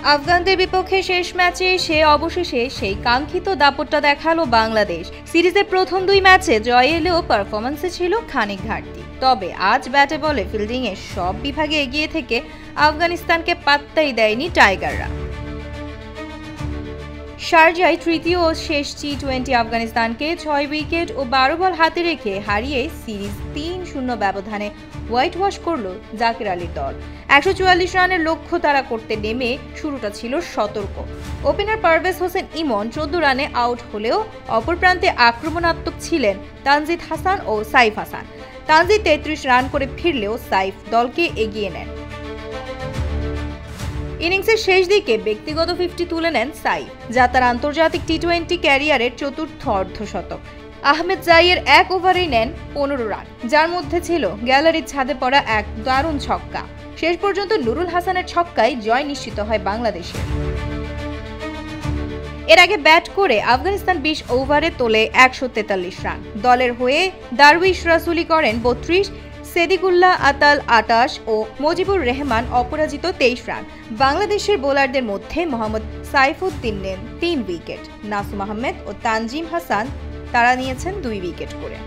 আফগানদের বিপক্ষে শেষ ম্যাচে অবশেষে সেই কাঙ্ক্ষিত দাপটটা দেখালো বাংলাদেশ। সিরিজের প্রথম 2 ম্যাচে জয় এলেও পারফরম্যান্সে ছিল খানিক ঘাটতি। তবে আজ ব্যাটে বলে ফিল্ডিংয়ে সব বিভাগে এগিয়ে থেকে আফগানিস্তানকে পাত্তাই দেয়নি টাইগাররা। শারজায় তৃতীয় ও শেষ টি-20 আফগানিস্তানকে 6 উইকেট ও 12 বল হাতে রেখে হারিয়ে সিরিজ 3-0 ব্যবধানে হোয়াইট ওয়াশ করল জাকির আলীর দল। 144 রানের লক্ষ্য তারা করতে নেমে শুরুটা ছিল সতর্ক। ওপেনার পারভেজ হোসেন ইমন 14 রানে আউট হলেও অপর প্রান্তে আক্রমণাত্মক ছিলেন তানজিদ হাসান ও সাইফ হাসান। তানজিদ 33 রান করে ফিরলেও সাইফ দলকে এগিয়ে নেন। ইনিংসের শেষ দিকে ব্যক্তিগত 50 তুলে নেন সাইফ, যা তার আন্তর্জাতিক টি-20 ক্যারিয়ারের চতুর্থ অর্ধশতক। আহমেদ জাইয়ের 1 ওভারেই নেন 15 রান, যার মধ্যে ছিল গ্যালারির ছাদে পড়া এক দারুণ ছক্কা। শেষ পর্যন্ত নুরুল হাসানের ছক্কায় জয় নিশ্চিত হয় বাংলাদেশের। এর আগে ব্যাট করে আফগানিস্তান 20 ওভারে তোলে 143 রান। দলের হয়ে দারউইশ রাসুলি করেন 32, সেদিকুল্লাহ আতাল 28 ও মুজিবুর রহমান অপরাজিত 23 রান। বাংলাদেশের বোলারদের মধ্যে মোহাম্মদ সাইফুদ্দিন নেন 3 উইকেট, নাসুম আহমেদ ও তানজিম হাসান তারা নিয়েছেন 2 উইকেট করে।